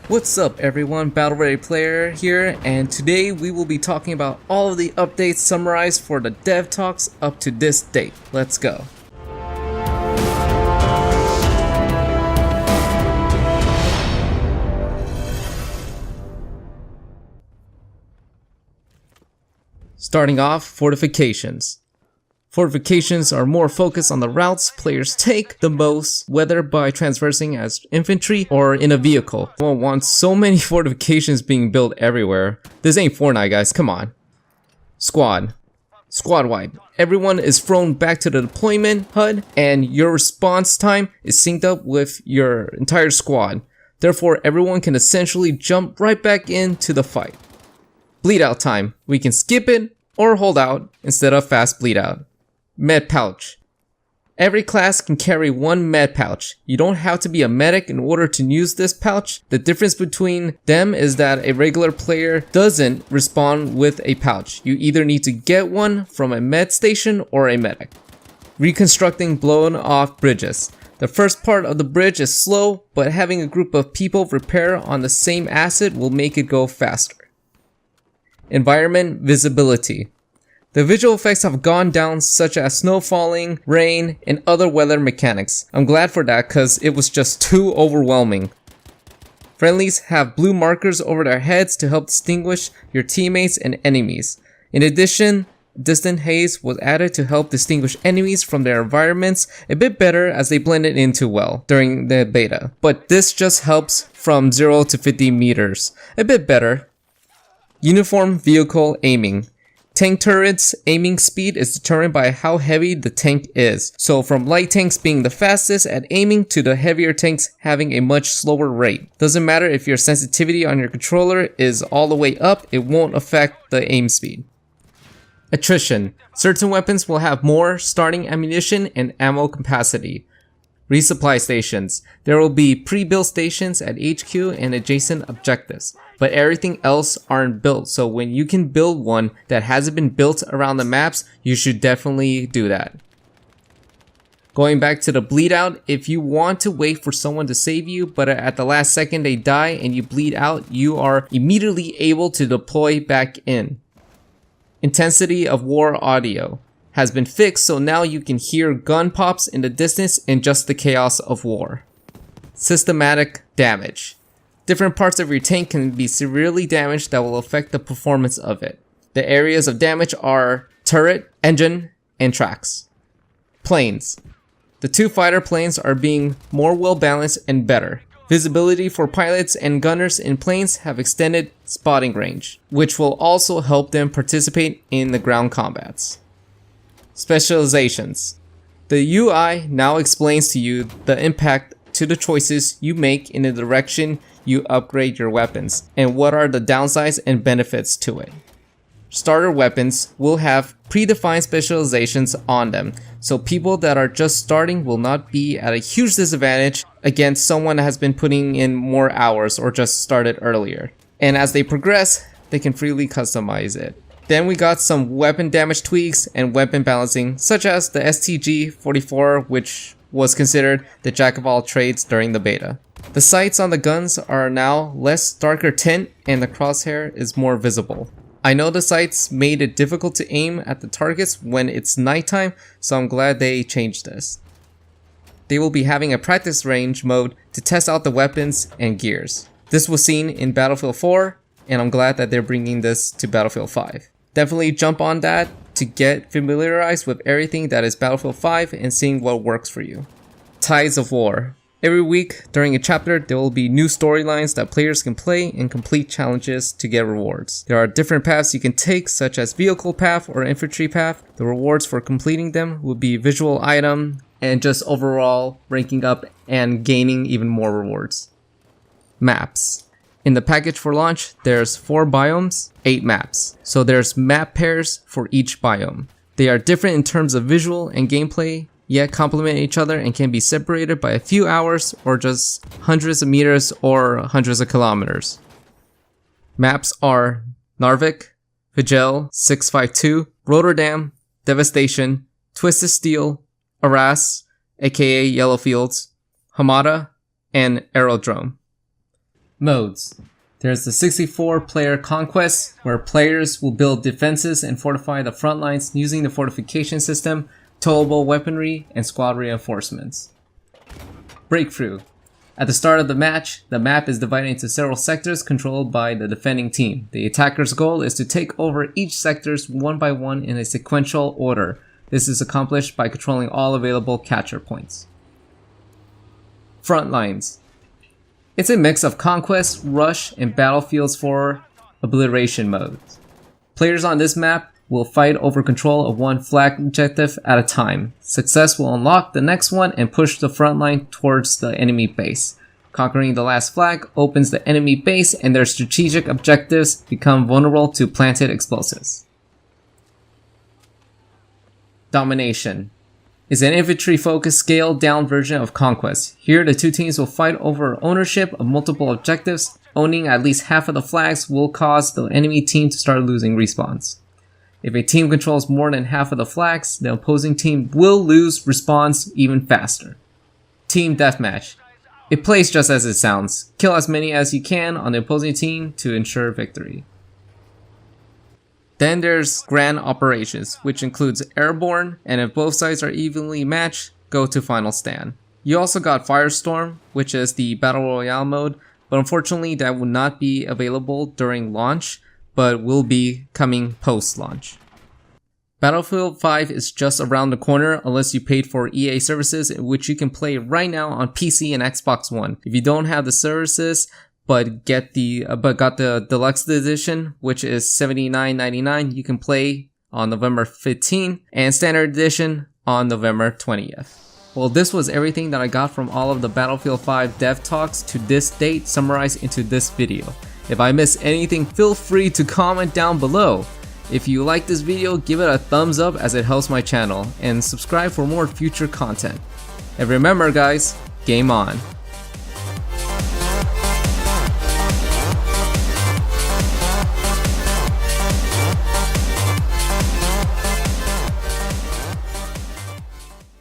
What's up everyone, Battle Ready Player here, and today we will be talking about all of the updates summarized for the dev talks up to this date. Let's go. Starting off, fortifications. Fortifications are more focused on the routes players take the most, whether by traversing as infantry or in a vehicle. No one wants so many fortifications being built everywhere. This ain't Fortnite, guys, come on. Squad wipe. Everyone is thrown back to the deployment HUD, and your response time is synced up with your entire squad. Therefore, everyone can essentially jump right back into the fight. Bleed out time. We can skip it or hold out instead of fast bleed out. Med pouch. Every class can carry one med pouch. You don't have to be a medic in order to use this pouch. The difference between them is that a regular player doesn't respond with a pouch. You either need to get one from a med station or a medic. Reconstructing blown off bridges. The first part of the bridge is slow, but having a group of people repair on the same asset will make it go faster. Environment visibility. The visual effects have gone down, such as snow falling, rain, and other weather mechanics. I'm glad for that because it was just too overwhelming. Friendlies have blue markers over their heads to help distinguish your teammates and enemies. In addition, distant haze was added to help distinguish enemies from their environments a bit better as they blended in too well during the beta. But this just helps from 0 to 50 meters. A bit better. Uniform vehicle aiming. Tank turrets' aiming speed is determined by how heavy the tank is. So from light tanks being the fastest at aiming to the heavier tanks having a much slower rate. Doesn't matter if your sensitivity on your controller is all the way up, it won't affect the aim speed. Attrition. Certain weapons will have more starting ammunition and ammo capacity. Resupply stations. There will be pre-built stations at HQ and adjacent objectives, but everything else aren't built, so when you can build one that hasn't been built around the maps, you should definitely do that. Going back to the bleed out, if you want to wait for someone to save you, but at the last second they die and you bleed out, you are immediately able to deploy back in. Intensity of war audio has been fixed, so now you can hear gun pops in the distance in just the chaos of war. Systematic damage. Different parts of your tank can be severely damaged that will affect the performance of it. The areas of damage are turret, engine, and tracks. Planes. The two fighter planes are being more well balanced and better. Visibility for pilots and gunners in planes have extended spotting range, which will also help them participate in the ground combats. Specializations. The UI now explains to you the impact to the choices you make in the direction you upgrade your weapons, and what are the downsides and benefits to it. Starter weapons will have predefined specializations on them, so people that are just starting will not be at a huge disadvantage against someone that has been putting in more hours or just started earlier. And as they progress, they can freely customize it. Then we got some weapon damage tweaks and weapon balancing, such as the STG-44, which was considered the jack of all trades during the beta. The sights on the guns are now less darker tint and the crosshair is more visible. I know the sights made it difficult to aim at the targets when it's nighttime, so I'm glad they changed this. They will be having a practice range mode to test out the weapons and gears. This was seen in Battlefield 4, and I'm glad that they're bringing this to Battlefield 5. Definitely jump on that to get familiarized with everything that is Battlefield 5 and seeing what works for you. Tides of War. Every week during a chapter, there will be new storylines that players can play and complete challenges to get rewards. There are different paths you can take, such as vehicle path or infantry path. The rewards for completing them will be visual item and just overall ranking up and gaining even more rewards. Maps. In the package for launch, there's 4 biomes, 8 maps. So there's map pairs for each biome. They are different in terms of visual and gameplay, yet complement each other and can be separated by a few hours or just hundreds of meters or hundreds of kilometers. Maps are Narvik, Vigil 652, Rotterdam, Devastation, Twisted Steel, Arras, aka Yellowfields, Hamada, and Aerodrome. Modes. There's the 64-player Conquest, where players will build defenses and fortify the front lines using the fortification system, towable weaponry, and squad reinforcements. Breakthrough. At the start of the match, the map is divided into several sectors controlled by the defending team. The attacker's goal is to take over each sectors one by one in a sequential order. This is accomplished by controlling all available capture points. Front lines. It's a mix of Conquest, Rush, and Battlefields 4 Obliteration modes. Players on this map will fight over control of one flag objective at a time. Success will unlock the next one and push the front line towards the enemy base. Conquering the last flag opens the enemy base and their strategic objectives become vulnerable to planted explosives. Domination is an infantry-focused scaled-down version of Conquest. Here, the two teams will fight over ownership of multiple objectives. Owning at least half of the flags will cause the enemy team to start losing respawns. If a team controls more than half of the flags, the opposing team will lose respawns even faster. Team Deathmatch. It plays just as it sounds. Kill as many as you can on the opposing team to ensure victory. Then there's Grand Operations, which includes Airborne, and if both sides are evenly matched, go to Final Stand. You also got Firestorm, which is the Battle Royale mode, but unfortunately that will not be available during launch, but will be coming post-launch. Battlefield 5 is just around the corner unless you paid for EA services, which you can play right now on PC and Xbox One. If you don't have the services, but got the deluxe edition, which is $79.99, you can play on November 15th, and standard edition on November 20th. Well, this was everything that I got from all of the Battlefield 5 dev talks to this date summarized into this video. If I missed anything, feel free to comment down below. If you like this video, give it a thumbs up as it helps my channel, and subscribe for more future content. And remember guys, game on.